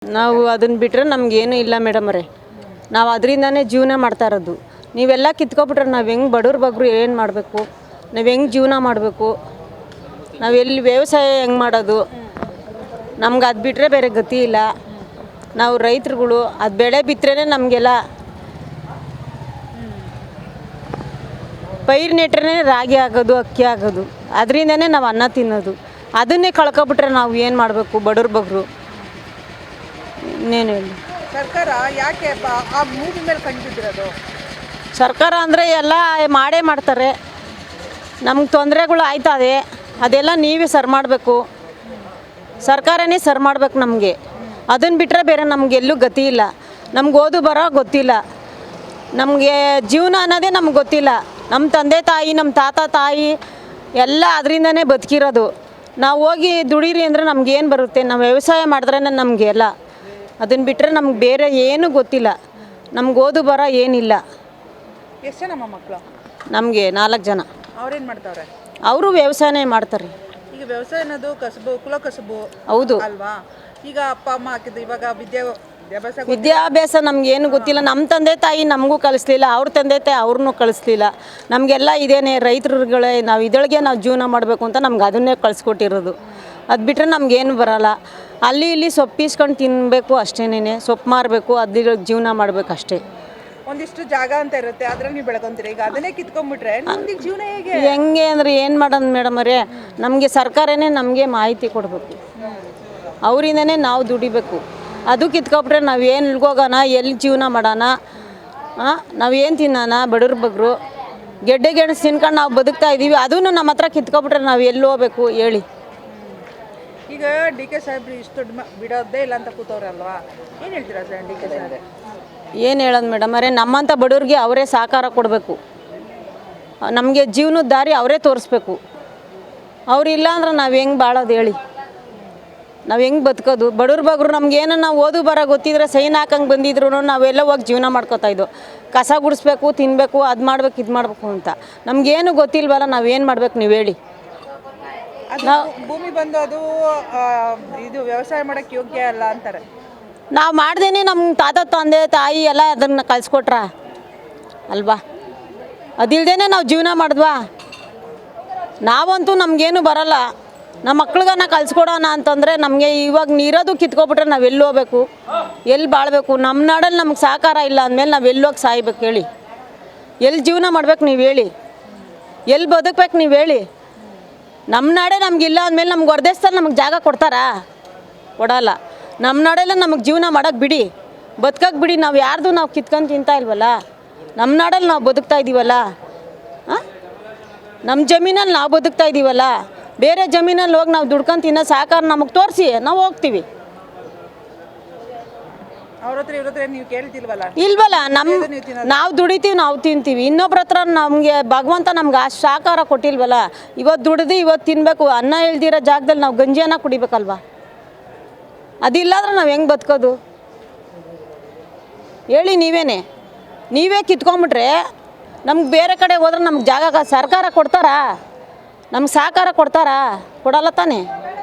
ನಾವು ಅದನ್ನು ಬಿಟ್ಟರೆ ನಮಗೇನು ಇಲ್ಲ ಮೇಡಮರೇ. ನಾವು ಅದರಿಂದನೇ ಜೀವನ ಮಾಡ್ತಾ ಇರೋದು. ನೀವೆಲ್ಲ ಕಿತ್ಕೊಬಿಟ್ರೆ ನಾವು ಹೆಂಗೆ ಬಡವ್ರ ಬಗ್ಗರು ಏನು ಮಾಡಬೇಕು, ನಾವು ಹೆಂಗೆ ಜೀವನ ಮಾಡಬೇಕು, ನಾವು ಎಲ್ಲಿ ವ್ಯವಸಾಯ ಹೆಂಗೆ ಮಾಡೋದು? ನಮ್ಗೆ ಅದು ಬಿಟ್ಟರೆ ಬೇರೆ ಗತಿ ಇಲ್ಲ. ನಾವು ರೈತರುಗಳು ಅದು ಬೆಳೆ ಬಿತ್ತರೆ ನಮಗೆಲ್ಲ ಪೈರು ನೆಟ್ರೆ ರಾಗಿ ಆಗೋದು, ಅಕ್ಕಿ ಆಗೋದು, ಅದರಿಂದನೇ ನಾವು ಅನ್ನ ತಿನ್ನೋದು. ಅದನ್ನೇ ಕಳ್ಕೊಬಿಟ್ರೆ ನಾವು ಏನು ಮಾಡಬೇಕು ಬಡವ್ರ ಬಗ್ಗರು? ಇನ್ನೇನು ಹೇಳಿ. ಸರ್ಕಾರ ಯಾಕೆ ಆ ಮೂವಿ ಮೇಲೆ ಕಂಡುಬಿದ್ದಿರೋದು? ಸರ್ಕಾರ ಅಂದರೆ ಎಲ್ಲ ಮಾಡೇ ಮಾಡ್ತಾರೆ. ನಮ್ಗೆ ತೊಂದರೆಗಳು ಆಯ್ತದೆ, ಅದೆಲ್ಲ ನೀವೇ ಸರಿ ಮಾಡಬೇಕು. ಸರ್ಕಾರನೇ ಸರಿ ಮಾಡ್ಬೇಕು ನಮಗೆ. ಅದನ್ನು ಬಿಟ್ಟರೆ ಬೇರೆ ನಮಗೆಲ್ಲೂ ಗತಿ ಇಲ್ಲ. ನಮ್ಗೆ ಓದು ಬರೋ ಗೊತ್ತಿಲ್ಲ, ನಮಗೆ ಜೀವನ ಅನ್ನೋದೇ ನಮ್ಗೆ ಗೊತ್ತಿಲ್ಲ. ನಮ್ಮ ತಂದೆ ತಾಯಿ, ನಮ್ಮ ತಾತ ತಾಯಿ ಎಲ್ಲ ಅದರಿಂದನೇ ಬದುಕಿರೋದು. ನಾವು ಹೋಗಿ ದುಡೀರಿ ಅಂದರೆ ನಮಗೇನು ಬರುತ್ತೆ? ನಾವು ವ್ಯವಸಾಯ ಮಾಡಿದ್ರೇ ನಮಗೆ ಎಲ್ಲ. ಅದನ್ನು ಬಿಟ್ಟರೆ ನಮ್ಗೆ ಬೇರೆ ಏನೂ ಗೊತ್ತಿಲ್ಲ. ನಮ್ಗೆ ಓದು ಬರೋ ಏನಿಲ್ಲ. ಎಷ್ಟು ಜನ ಮಕ್ಕಳು? ನಮಗೆ 4 ಜನ. ಅವ್ರೇನು ಮಾಡ್ತಾವ್ರೆ? ಅವರು ವ್ಯವಸಾಯನೇ ಮಾಡ್ತಾರೆ. ಈಗ ವ್ಯವಸಾಯ ಅನ್ನೋದು ಕಸಬು, ಕುಲ ಕಸಬು ಹೌದು ಅಲ್ವಾ? ಈಗ ಅಪ್ಪ ಅಮ್ಮ ಹಾಕಿದ್ದು ಇವಾಗ ವಿದ್ಯಾಭ್ಯಾಸ ನಮಗೇನು ಗೊತ್ತಿಲ್ಲ. ನಮ್ಮ ತಂದೆ ತಾಯಿ ನಮಗೂ ಕಲಿಸ್ಲಿಲ್ಲ, ಅವ್ರ ತಂದೆ ತಾಯಿ ಅವ್ರನ್ನೂ ಕಳಿಸ್ಲಿಲ್ಲ. ನಮಗೆಲ್ಲ ಇದೇನೆ ರೈತರುಗಳೇ, ನಾವು ಇದೊಳಗೆ ನಾವು ಜೀವನ ಮಾಡಬೇಕು ಅಂತ ನಮ್ಗೆ ಅದನ್ನೇ ಕಳಿಸ್ಕೊಟ್ಟಿರೋದು. ಅದು ಬಿಟ್ಟರೆ ನಮಗೇನು ಬರೋಲ್ಲ. ಅಲ್ಲಿ ಇಲ್ಲಿ ಸೊಪ್ಪು ಇಸ್ಕೊಂಡು ತಿನ್ನಬೇಕು ಅಷ್ಟೇನೆ, ಸೊಪ್ಪು ಮಾರಬೇಕು, ಅದ್ರ ಜೀವನ ಮಾಡಬೇಕು ಅಷ್ಟೇ. ಒಂದಿಷ್ಟು ಜಾಗ ಅಂತ ಇರುತ್ತೆ, ಅದ್ರಲ್ಲಿ ನೀವು ಬೆಳ್ಕೊಂತೀರಿ. ಈಗ ಅದನ್ನೇ ಕಿತ್ಕೊಂಡ್ಬಿಟ್ರೆ ನಿಮ್ಗೆ ಜೀವನ ಹೆಂಗೆ ಅಂದರೆ ಏನು ಮಾಡೋದು ಮೇಡಮರೇ? ನಮಗೆ ಸರ್ಕಾರನೇ ನಮಗೆ ಮಾಹಿತಿ ಕೊಡಬೇಕು, ಅವರಿಂದನೇ ನಾವು ದುಡಿಬೇಕು. ಅದು ಕಿತ್ಕೊಬಿಟ್ರೆ ನಾವು ಏನು ಹೋಗೋಣ, ಎಲ್ಲಿ ಜೀವನ ಮಾಡೋಣ? ನಾವೇನು ತಿನ್ನೋಣ? ಬಡವ್ರ ಬಗ್ಗರು ಗೆಡ್ಡೆ ಗೆಣಸು ತಿನ್ಕೊಂಡು ನಾವು ಬದುಕ್ತಾ ಇದ್ದೀವಿ. ಅದೂ ನಮ್ಮ ಹತ್ರ ಕಿತ್ಕೊಬಿಟ್ರೆ ನಾವು ಎಲ್ಲಿ ಹೋಗ್ಬೇಕು ಹೇಳಿ? ಈಗ ಡಿ ಕೆ ಸಾಹೇಬ್ರು ಇಷ್ಟು ದುಡ್ಡು ಬಿಡೋದೇ ಇಲ್ಲ ಅಂತ ಕೂತವ್ರಲ್ವಾ, ಏನು ಹೇಳ್ತೀರಾ ಸರ್ ಡಿ ಕೆ ಸಾಹೇಬ್ರೆ? ಏನು ಹೇಳೋದು ಮೇಡಮರೇ? ನಮ್ಮಂಥ ಬಡವ್ರಿಗೆ ಅವರೇ ಸಹಕಾರ ಕೊಡಬೇಕು. ನಮಗೆ ಜೀವನದ ದಾರಿ ಅವರೇ ತೋರಿಸ್ಬೇಕು. ಅವರಿಲ್ಲ ಅಂದ್ರೆ ನಾವು ಹೆಂಗೆ ಬಾಳೋದು ಹೇಳಿ? ನಾವು ಹೆಂಗೆ ಬದುಕೋದು? ಬಡವ್ರ ಬಗ್ಗರು ನಮ್ಗೇನೋ ನಾವು ಓದು ಬರೋ ಗೊತ್ತಿದ್ರೆ ಸೈನ್ ಹಾಕಂಗೆ ಬಂದಿದ್ರು ನಾವೆಲ್ಲ ಹೋಗಿ ಜೀವನ ಮಾಡ್ಕೋತಾಯಿದ್ದೋ. ಕಸ ಗುಡಿಸ್ಬೇಕು, ತಿನ್ನಬೇಕು, ಅದು ಮಾಡ್ಬೇಕು, ಇದು ಮಾಡಬೇಕು ಅಂತ. ನಮಗೇನು ಗೊತ್ತಿಲ್ವಲ್ಲ, ನಾವೇನು ಮಾಡ್ಬೇಕು ನೀವು ಹೇಳಿ? ನಾವು ಭೂಮಿ ಬಂದು ಅದು ಇದು ವ್ಯವಸಾಯ ಮಾಡೋಕ್ಕೆ ಯೋಗ್ಯ ಅಲ್ಲ ಅಂತಾರೆ. ನಾವು ಮಾಡ್ದೇನೆ ನಮ್ಮ ತಾತ ತಂದೆ ತಾಯಿ ಎಲ್ಲ ಅದನ್ನು ಕಲಿಸ್ಕೊಟ್ರ ಅಲ್ವಾ? ಅದಿಲ್ದೇ ನಾವು ಜೀವನ ಮಾಡಿದ್ವಾ? ನಾವಂತೂ ನಮಗೇನು ಬರೋಲ್ಲ. ನಮ್ಮ ಮಕ್ಳಿಗನ್ನ ಕಲಿಸ್ಕೊಡೋಣ ಅಂತಂದರೆ ನಮಗೆ ಇವಾಗ ನೀರೋದು ಕಿತ್ಕೊಬಿಟ್ರೆ ನಾವು ಎಲ್ಲಿ ಹೋಗ್ಬೇಕು, ಎಲ್ಲಿ ಬಾಳಬೇಕು? ನಮ್ಮ ನಾಡಲ್ಲಿ ನಮ್ಗೆ ಸಹಕಾರ ಇಲ್ಲ ಅಂದಮೇಲೆ ನಾವು ಎಲ್ಲಿ ಹೋಗಿ ಸಾಯ್ಬೇಕು ಹೇಳಿ? ಎಲ್ಲಿ ಜೀವನ ಮಾಡ್ಬೇಕು ನೀವು ಹೇಳಿ? ಎಲ್ಲಿ ಬದುಕ್ಬೇಕು ನೀವು ಹೇಳಿ? ನಮ್ಮ ನಾಡೇ ನಮಗಿಲ್ಲ ಅಂದಮೇಲೆ ನಮ್ಗೆ ಹೊರದೇಶದಲ್ಲಿ ನಮಗೆ ಜಾಗ ಕೊಡ್ತಾರಾ? ಕೊಡಲ್ಲ. ನಮ್ಮ ನಾಡೆಲ್ಲ ನಮಗೆ ಜೀವನ ಮಾಡೋಕ್ಕೆ ಬಿಡಿ, ಬದುಕಕ್ಕೆ ಬಿಡಿ. ನಾವು ಯಾರ್ದು ನಾವು ಕಿತ್ಕೊಂಡು ತಿಂತಾ ಇಲ್ವಲ್ಲ, ನಮ್ಮ ನಾಡಲ್ಲಿ ನಾವು ಬದುಕ್ತಾ ಇದ್ದೀವಲ್ಲ. ನಮ್ಮ ಜಮೀನಲ್ಲಿ ನಾವು ಬದುಕ್ತಾ ಇದ್ದೀವಲ್ಲ. ಬೇರೆ ಜಮೀನಲ್ಲಿ ಹೋಗಿ ನಾವು ದುಡ್ಕೊಂಡು ತಿನ್ನೋ ಸಹಕಾರ ನಮಗೆ ತೋರಿಸಿ, ನಾವು ಹೋಗ್ತೀವಿ. ಅವ್ರ ಹತ್ರ ಇವ್ರ ಹತ್ರ ನೀವು ಕೇಳ್ತಿಲ್ವಲ್ಲ? ಇಲ್ವಲ್ಲ. ನಾವು ದುಡಿತೀವಿ, ನಾವು ತಿಂತೀವಿ. ಇನ್ನೊಬ್ರ ಹತ್ರ ನಮಗೆ ಭಗವಂತ ನಮ್ಗೆ ಅಷ್ಟು ಸಹಕಾರ ಕೊಟ್ಟಿಲ್ವಲ್ಲ. ಇವತ್ತು ದುಡ್ದು ಇವತ್ತು ತಿನ್ನಬೇಕು. ಅನ್ನ ಇಲ್ದಿರೋ ಜಾಗದಲ್ಲಿ ನಾವು ಗಂಜಿಯನ್ನ ಕುಡಿಬೇಕಲ್ವ? ಅದಿಲ್ಲಾಂದ್ರೆ ನಾವು ಹೆಂಗೆ ಬದುಕೋದು ಹೇಳಿ? ನೀವೇ ಕಿತ್ಕೊಂಬಿಟ್ರೆ ನಮ್ಗೆ ಬೇರೆ ಕಡೆ ಹೋದ್ರೆ ನಮ್ಗೆ ಜಾಗ ಸರ್ಕಾರ ಕೊಡ್ತಾರಾ? ನಮ್ಗೆ ಸಹಕಾರ ಕೊಡ್ತಾರಾ? ಕೊಡಲ್ಲ ತಾನೇ.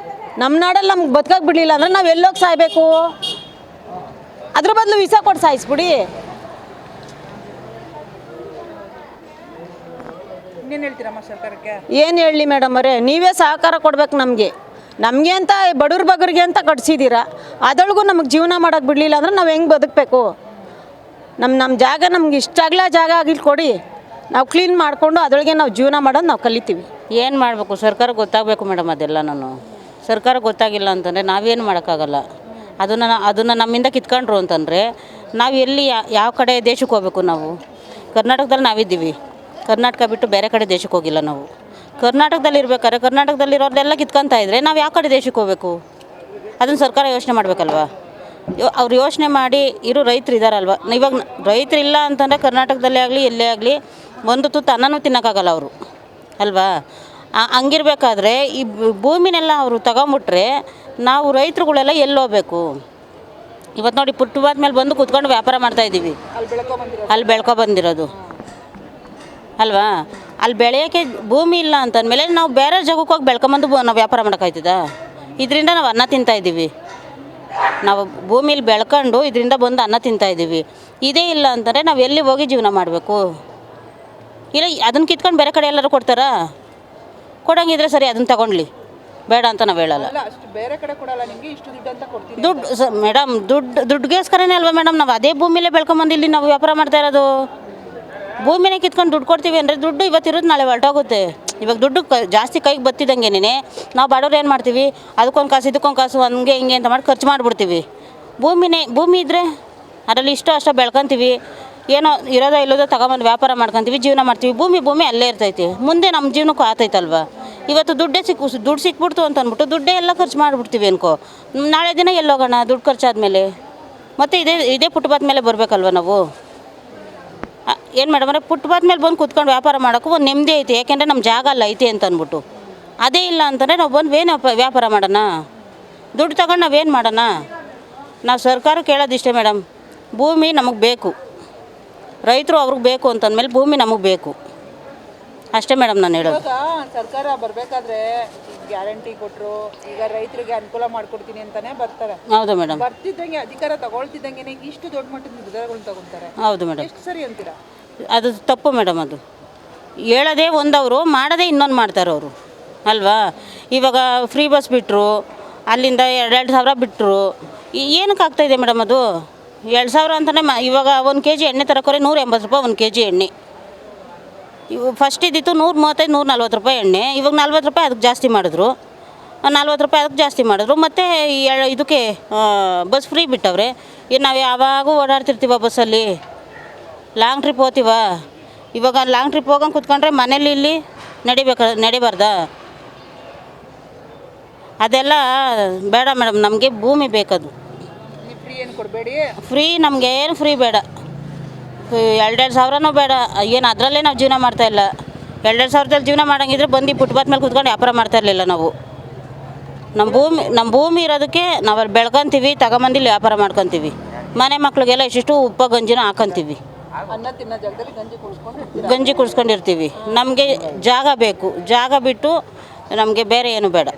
ನಮ್ಮ ನಾಡಲ್ಲಿ ನಮ್ಗೆ ಬದುಕಕ್ಕೆ ಬಿಡಲಿಲ್ಲ ಅಂದರೆ ನಾವು ಎಲ್ಲೋಗಿ ಸಾಯ್ಬೇಕು? ಅದ್ರ ಬದಲು ವೀಸಾ ಕೊಟ್ಟು ಸಾಯಿಸ್ಬಿಡಿ. ಏನು ಹೇಳ್ತೀರಮ್ಮ ಸರ್ಕಾರಕ್ಕೆ? ಏನು ಹೇಳಲಿ ಮೇಡಮ್ ಅವರೇ? ನೀವೇ ಸಹಕಾರ ಕೊಡ್ಬೇಕು ನಮಗೆ. ನಮಗೆ ಅಂತ ಬಡವ್ರ ಬಗ್ಗರಿಗೆ ಅಂತ ಕಟ್ಸಿದ್ದೀರಾ, ಅದೊಳಗೂ ನಮಗೆ ಜೀವನ ಮಾಡೋಕ್ಕೆ ಬಿಡಲಿಲ್ಲ ಅಂದ್ರೆ ನಾವು ಹೆಂಗೆ ಬದುಕಬೇಕು? ನಮ್ಮ ಜಾಗ ನಮ್ಗೆ ಇಷ್ಟ ಆಗಲ್ಲ, ಜಾಗ ಆಗಿಲ್ಲ ಕೊಡಿ. ನಾವು ಕ್ಲೀನ್ ಮಾಡಿಕೊಂಡು ಅದರೊಳಗೆ ನಾವು ಜೀವನ ಮಾಡೋದು ನಾವು ಕಲಿತೀವಿ. ಏನು ಮಾಡಬೇಕು? ಸರ್ಕಾರ ಗೊತ್ತಾಗಬೇಕು ಮೇಡಮ್. ಅದೆಲ್ಲ ಸರ್ಕಾರ ಗೊತ್ತಾಗಿಲ್ಲ ಅಂತಂದರೆ ನಾವೇನು ಮಾಡೋಕ್ಕಾಗಲ್ಲ. ಅದನ್ನು ನಮ್ಮಿಂದ ಕಿತ್ಕೊಂಡ್ರು ಅಂತಂದರೆ ನಾವು ಎಲ್ಲಿ ಯಾವ ಕಡೆ ದೇಶಕ್ಕೆ ಹೋಗ್ಬೇಕು? ನಾವು ಕರ್ನಾಟಕದಲ್ಲಿ ನಾವಿದ್ದೀವಿ. ಕರ್ನಾಟಕ ಬಿಟ್ಟು ಬೇರೆ ಕಡೆ ದೇಶಕ್ಕೆ ಹೋಗಿಲ್ಲ ನಾವು. ಕರ್ನಾಟಕದಲ್ಲಿ ಇರ್ಬೇಕಾದ್ರೆ ಕರ್ನಾಟಕದಲ್ಲಿರೋರೆಲ್ಲ ಕಿತ್ಕೊತಾ ಇದ್ದರೆ ನಾವು ಯಾವ ಕಡೆ ದೇಶಕ್ಕೆ ಹೋಗಬೇಕು? ಅದನ್ನು ಸರ್ಕಾರ ಯೋಚನೆ ಮಾಡಬೇಕಲ್ವ? ಅವ್ರು ಯೋಚನೆ ಮಾಡಿ ಇರೋ ರೈತರು ಇದ್ದಾರಲ್ವ. ಇವಾಗ ರೈತರಿಲ್ಲ ಅಂತಂದರೆ ಕರ್ನಾಟಕದಲ್ಲೇ ಆಗಲಿ ಎಲ್ಲೇ ಆಗಲಿ ಒಂದು ತುತ್ತು ಅನ್ನನೂ ತಿನ್ನೋಕ್ಕಾಗಲ್ಲ ಅವರು ಅಲ್ವಾ? ಹಂಗಿರ್ಬೇಕಾದ್ರೆ ಈ ಭೂಮಿನೆಲ್ಲ ಅವರು ತಗೊಂಬಿಟ್ರೆ ನಾವು ರೈತರುಗಳೆಲ್ಲ ಎಲ್ಲಿ ಹೋಗ್ಬೇಕು? ಇವತ್ತು ನೋಡಿ ಪುಟ್ಟವಾದ ಮೇಲೆ ಬಂದು ಕೂತ್ಕೊಂಡು ವ್ಯಾಪಾರ ಮಾಡ್ತಾಯಿದ್ದೀವಿ. ಅಲ್ಲಿ ಬೆಳ್ಕೊ ಬಂದಿರೋದು ಅಲ್ವಾ? ಅಲ್ಲಿ ಬೆಳೆಯೋಕ್ಕೆ ಭೂಮಿ ಇಲ್ಲ ಅಂತಂದಮೇಲೆ ನಾವು ಬೇರೆ ಜಾಗಕ್ಕೆ ಹೋಗಿ ಬೆಳ್ಕೊಂಬಂದು ನಾವು ವ್ಯಾಪಾರ ಮಾಡೋಕ್ಕಾಯ್ತದ? ಇದರಿಂದ ನಾವು ಅನ್ನ ತಿಂತಾಯಿದ್ದೀವಿ. ನಾವು ಭೂಮಿಲಿ ಬೆಳ್ಕೊಂಡು ಇದರಿಂದ ಬಂದು ಅನ್ನ ತಿಂತಾಯಿದ್ದೀವಿ. ಇದೇ ಇಲ್ಲ ಅಂತಂದರೆ ನಾವು ಎಲ್ಲಿ ಹೋಗಿ ಜೀವನ ಮಾಡಬೇಕು? ಇಲ್ಲ ಅದನ್ನು ಕಿತ್ಕೊಂಡು ಬೇರೆ ಕಡೆ ಎಲ್ಲರೂ ಕೊಡ್ತಾರಾ? ಕೊಡೋಂಗಿದ್ರೆ ಸರಿ, ಅದನ್ನು ತಗೊಳ್ಳಿ, ಬೇಡ ಅಂತ ನಾವು ಹೇಳಲ್ಲ. ಅಲ್ಲ, ಅಷ್ಟು ಬೇರೆ ಕಡೆ ಕೊಡಲ್ಲ ನಿಮಗೆ, ಇಷ್ಟು ದುಡ್ಡು ಅಂತ ಕೊಡ್ತೀನಿ. ದುಡ್ಡು ಮೇಡಮ್, ದುಡ್ಡುಗೋಸ್ಕರನೇ ಅಲ್ವಾ ಮೇಡಮ್ ನಾವು ಅದೇ ಭೂಮಿಲೇ ಬೆಳ್ಕೊಂಬಂದು ಇಲ್ಲಿ ನಾವು ವ್ಯಾಪಾರ ಮಾಡ್ತಾ ಇರೋದು. ಭೂಮಿನೇ ಕಿತ್ಕೊಂಡು ದುಡ್ಡು ಕೊಡ್ತೀವಿ ಅಂದರೆ ದುಡ್ಡು ಇವತ್ತಿರೋದು ನಾಳೆ ಹೊರಟೋಗುತ್ತೆ. ಇವಾಗ ದುಡ್ಡು ಜಾಸ್ತಿ ಕೈಗೆ ಬತ್ತಿದಂಗೆನೇ ನಾವು ಬಡವ್ರು ಏನು ಮಾಡ್ತೀವಿ, ಅದಕ್ಕೊಂದು ಕಾಸು ಇದಕ್ಕೊಂದು ಕಾಸು ಹಂಗೆ ಹಿಂಗೆ ಅಂತ ಮಾಡಿ ಖರ್ಚು ಮಾಡಿಬಿಡ್ತೀವಿ. ಭೂಮಿ ಇದ್ದರೆ ಅದರಲ್ಲಿ ಇಷ್ಟೋ ಅಷ್ಟೋ ಬೆಳ್ಕೊತೀವಿ, ಏನೋ ಇರೋದೋ ಇಲ್ಲೋದೋ ತಗೊಂಬಂದು ವ್ಯಾಪಾರ ಮಾಡ್ಕೊತೀವಿ, ಜೀವನ ಮಾಡ್ತೀವಿ. ಭೂಮಿ ಅಲ್ಲೇ ಇರ್ತೈತಿ, ಮುಂದೆ ನಮ್ಮ ಜೀವನಕ್ಕೂ ಆತೈತಲ್ವ. ಇವತ್ತು ದುಡ್ಡು ಸಿಕ್ಬಿಡ್ತು ಅಂತ ಅಂದ್ಬಿಟ್ಟು ದುಡ್ಡೇ ಎಲ್ಲ ಖರ್ಚು ಮಾಡಿಬಿಡ್ತೀವಿ ಅನ್ಕೋ, ನಾಳೆ ದಿನ ಎಲ್ಲೋಗೋಣ ದುಡ್ಡು ಖರ್ಚಾದ್ಮೇಲೆ? ಮತ್ತು ಇದೇ ಫುಟ್ಪಾತ್ ಮೇಲೆ ಬರಬೇಕಲ್ವ ನಾವು? ಏನು ಮೇಡಮ್ರೆ, ಫುಟ್ಪಾತ್ ಮೇಲೆ ಬಂದು ಕೂತ್ಕೊಂಡು ವ್ಯಾಪಾರ ಮಾಡೋಕ್ಕೂ ಒಂದು ನೆಮ್ಮದಿ ಐತಿ, ಯಾಕೆಂದರೆ ನಮ್ಮ ಜಾಗ ಅಲ್ಲ ಐತಿ ಅಂತ ಅಂದ್ಬಿಟ್ಟು. ಅದೇ ಇಲ್ಲ ಅಂತಂದರೆ ನಾವು ಬಂದು ಏನು ವ್ಯಾಪಾರ ಮಾಡೋಣ? ದುಡ್ಡು ತಗೊಂಡು ನಾವೇನು ಮಾಡೋಣ? ನಾವು ಸರ್ಕಾರ ಕೇಳೋದಿಷ್ಟೇ ಮೇಡಮ್, ಭೂಮಿ ನಮಗೆ ಬೇಕು, ರೈತರು ಅವ್ರಿಗೆ ಬೇಕು ಅಂತಂದಮೇಲೆ ಭೂಮಿ ನಮಗೆ ಬೇಕು ಅಷ್ಟೇ ಮೇಡಮ್ ನಾನು ಹೇಳೋದು. ಇವಾಗ ಸರ್ಕಾರ ಬರಬೇಕಾದ್ರೆ ಗ್ಯಾರಂಟಿ ಕೊಟ್ಟರು, ಈಗ ರೈತರಿಗೆ ಅನುಕೂಲ ಮಾಡ್ಕೊಡ್ತೀನಿ ಅಂತಾನೆ ಬರ್ತಾರೆ. ಹೌದು ಮೇಡಮ್. ಬರ್ತಿದ್ದಂಗೆ ಅಧಿಕಾರ ತಗೊಳ್ತಿದ್ದಂಗೆ ಇಷ್ಟು ದೊಡ್ಡ ಮಟ್ಟದ ನಿರ್ಧಾರಗಳನ್ನ ತಗೊಳ್ತಾರೆ. ಹೌದು ಮೇಡಮ್. ಎಷ್ಟು ಸರಿ ಅಂತೀರಾ? ಅದು ತಪ್ಪು ಮೇಡಮ್. ಅದು ಹೇಳೋದೇ ಒಂದವರು, ಮಾಡೋದೇ ಇನ್ನೊಂದು ಮಾಡ್ತಾರೆ ಅವರು ಅಲ್ವಾ? ಇವಾಗ ಫ್ರೀ ಬಸ್ ಬಿಟ್ಟರು, ಅಲ್ಲಿಂದ 2,000 ಬಿಟ್ಟರು, ಏನಕ್ಕೆ ಆಗ್ತಾಯಿದೆ ಮೇಡಮ್ ಅದು? 2,000 ಅಂತಲೇ ಇವಾಗ 1 kg ಎಣ್ಣೆ ತರಕೋರೆ 180 ರೂಪಾಯಿ 1 kg ಎಣ್ಣೆ. ಇವು ಫಸ್ಟ್ ಇದ್ದಿತ್ತು 135 140 ರೂಪಾಯಿ ಎಣ್ಣೆ, ಇವಾಗ 40 ರೂಪಾಯಿ ಅದಕ್ಕೆ ಜಾಸ್ತಿ ಮಾಡಿದ್ರು, 40 ರೂಪಾಯಿ ಅದಕ್ಕೆ ಜಾಸ್ತಿ ಮಾಡಿದ್ರು. ಮತ್ತು ಇದಕ್ಕೆ ಬಸ್ ಫ್ರೀ ಬಿಟ್ಟವ್ರೆ. ಈಗ ನಾವು ಯಾವಾಗೂ ಓಡಾಡ್ತಿರ್ತೀವ ಬಸ್ಸಲ್ಲಿ, ಲಾಂಗ್ ಟ್ರಿಪ್ ಹೋಗ್ತೀವ. ಇವಾಗ ಲಾಂಗ್ ಟ್ರಿಪ್ ಹೋಗಂಗೆ ಕೂತ್ಕೊಂಡ್ರೆ ಮನೇಲಿ ಇಲ್ಲಿ ನಡಿಬಾರ್ದಾ? ಅದೆಲ್ಲ ಬೇಡ ಮೇಡಮ್, ನಮಗೆ ಭೂಮಿ ಬೇಕದು. ನೀವು ಫ್ರೀ ಏನು ಕೊಡಬೇಡಿ. ಫ್ರೀ ನಮಗೆ ಏನು ಫ್ರೀ ಬೇಡ, 2,000 ಬೇಡ. ಏನು ಅದರಲ್ಲೇ ನಾವು ಜೀವನ ಮಾಡ್ತಾಯಿಲ್ಲ. 2,000 ಜೀವನ ಮಾಡೋಂಗಿದ್ರೆ ಬಂದು ಫುಟ್ಪಾತ್ ಮೇಲೆ ಕೂತ್ಕೊಂಡು ವ್ಯಾಪಾರ ಮಾಡ್ತಾ ಇರಲಿಲ್ಲ ನಾವು. ನಮ್ಮ ಭೂಮಿ ಇರೋದಕ್ಕೆ ನಾವು ಅಲ್ಲಿ ಬೆಳ್ಕೊತೀವಿ, ತಗೊಂಬಂದಿಲ್ಲಿ ವ್ಯಾಪಾರ ಮಾಡ್ಕೊತೀವಿ. ಮನೆ ಮಕ್ಳಿಗೆಲ್ಲ ಇಷ್ಟಿಷ್ಟು ಉಪ್ಪ ಗಂಜಿನ ಹಾಕೊತೀವಿ, ಅನ್ನ ತಿನ್ನೋ ಜಾಗದಲ್ಲಿ ಗಂಜಿ ಕುಡಿಸ್ಕೊಂಡಿರ್ತೀವಿ. ನಮಗೆ ಜಾಗ ಬೇಕು, ಜಾಗ ಬಿಟ್ಟು ನಮಗೆ ಬೇರೆ ಏನು ಬೇಡ.